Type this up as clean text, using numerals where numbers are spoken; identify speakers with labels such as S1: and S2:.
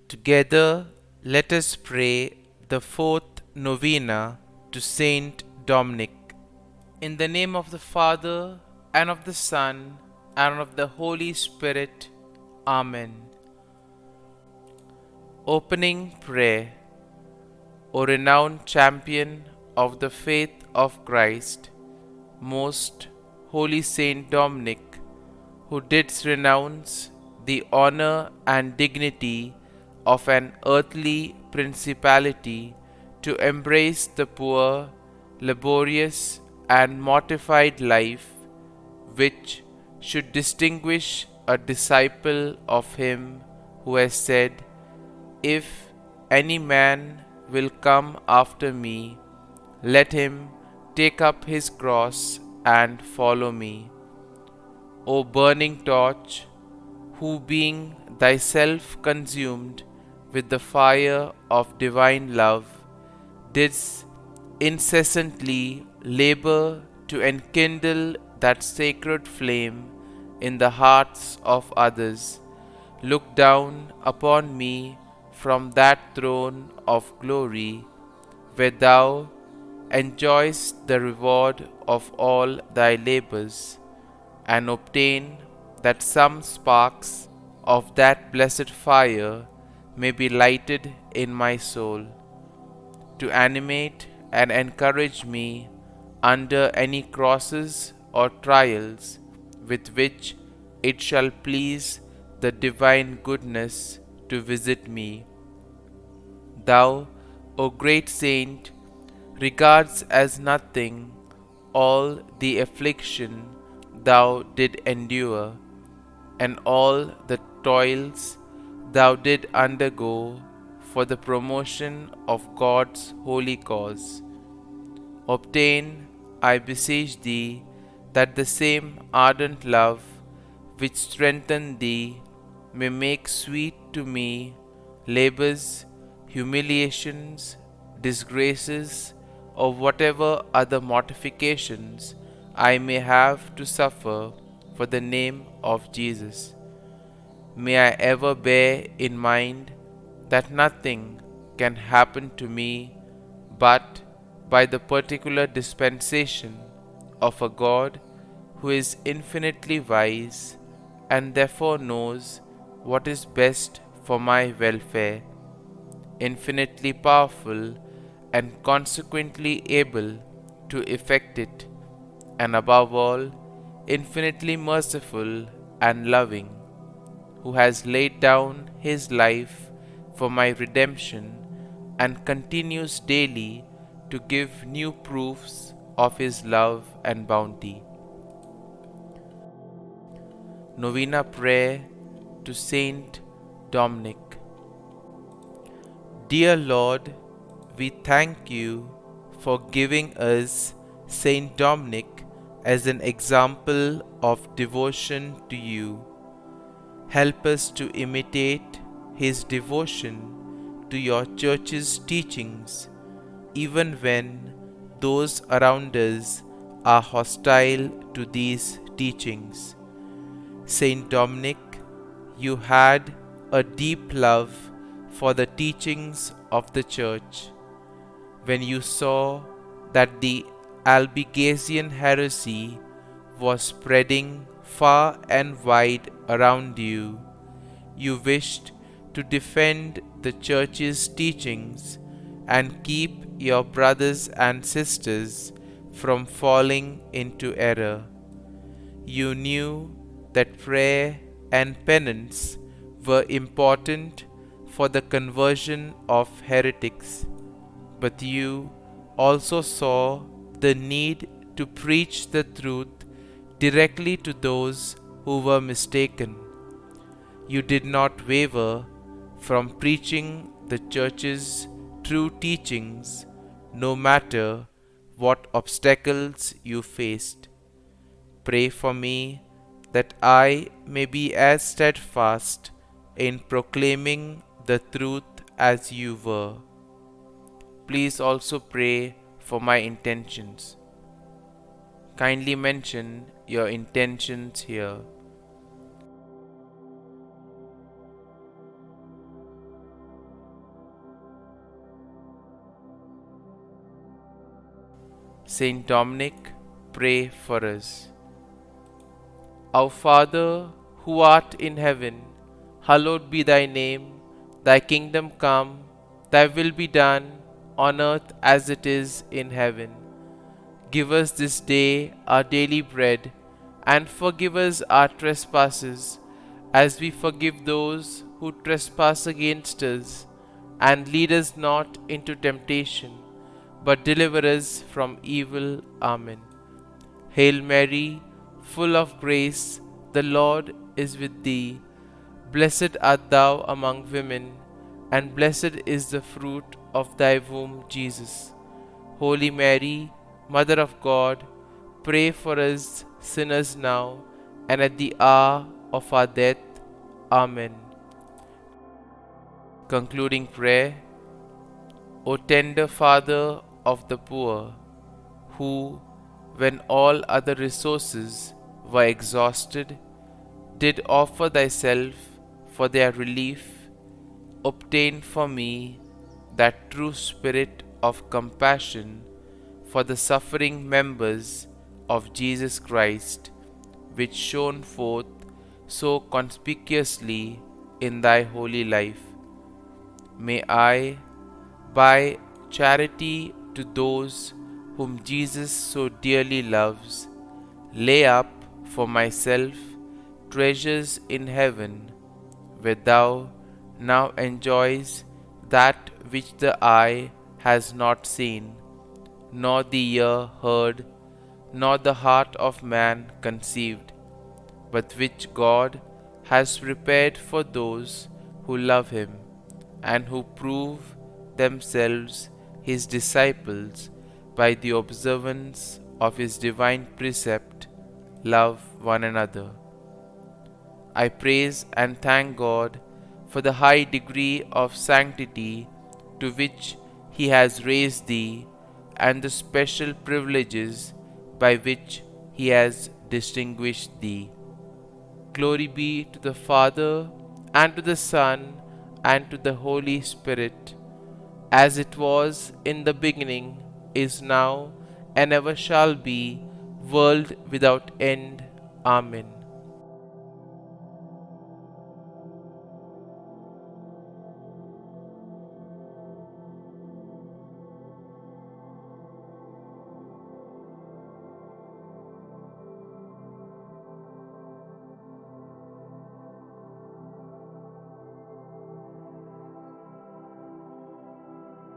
S1: Together, let us pray the fourth novena to Saint Dominic. In the name of the Father, and of the Son, and of the Holy Spirit. Amen. Opening Prayer. O renowned champion of the faith of Christ, most holy Saint Dominic, who didst renounce the honor and dignity of an earthly principality to embrace the poor, laborious, and mortified life which should distinguish a disciple of him who has said, "If any man will come after me, let him take up his cross and follow me." O burning torch, who being thyself consumed with the fire of divine love, didst incessantly labor to enkindle that sacred flame in the hearts of others, look down upon me from that throne of glory, where thou enjoyest the reward of all thy labors, and obtain that some sparks of that blessed fire may be lighted in my soul, to animate and encourage me under any crosses or trials with which it shall please the divine goodness to visit me. Thou, O great saint, regards as nothing all the affliction thou did endure, and all the toils thou did undergo for the promotion of God's holy cause. Obtain, I beseech thee, that the same ardent love which strengthened thee may make sweet to me labors, humiliations, disgraces, or whatever other mortifications I may have to suffer for the name of Jesus. May I ever bear in mind that nothing can happen to me but by the particular dispensation of a God who is infinitely wise and therefore knows what is best for my welfare, infinitely powerful and consequently able to effect it, and above all, infinitely merciful and loving, who has laid down his life for my redemption and continues daily to give new proofs of his love and bounty. Novena Prayer to Saint Dominic. Dear Lord, we thank you for giving us Saint Dominic as an example of devotion to you. Help us to imitate his devotion to your Church's teachings, even when those around us are hostile to these teachings. Saint Dominic, you had a deep love for the teachings of the Church. When you saw that the Albigensian heresy was spreading far and wide around you, you wished to defend the Church's teachings and keep your brothers and sisters from falling into error. You knew that prayer and penance were important for the conversion of heretics, but you also saw the need to preach the truth directly to those who were mistaken. You did not waver from preaching the Church's true teachings, no matter what obstacles you faced. Pray for me that I may be as steadfast in proclaiming the truth as you were. Please also pray for my intentions. Kindly mention your intentions here. St Dominic, pray for us. Our Father, who art in heaven, hallowed be thy name. Thy kingdom come, thy will be done, on earth as it is in heaven. Give us this day our daily bread, and forgive us our trespasses, as we forgive those who trespass against us. And lead us not into temptation, but deliver us from evil. Amen. Hail Mary, full of grace, the Lord is with thee. Blessed art thou among women, and blessed is the fruit of thy womb, Jesus. Holy Mary, Mother of God, pray for us sinners now and at the hour of our death. Amen. Concluding prayer. O tender Father of the poor, who, when all other resources were exhausted, did offer thyself for their relief, obtain for me that true spirit of compassion for the suffering members of Jesus Christ, which shone forth so conspicuously in thy holy life. May I, by charity to those whom Jesus so dearly loves, lay up for myself treasures in heaven, where thou now enjoys that which the eye has not seen, nor the ear heard, nor the heart of man conceived, but which God has prepared for those who love him, and who prove themselves his disciples by the observance of his divine precept, love one another. I praise and thank God for the high degree of sanctity to which he has raised thee, and the special privileges by which he has distinguished thee. Glory be to the Father, and to the Son, and to the Holy Spirit, as it was in the beginning, is now, and ever shall be, world without end. Amen.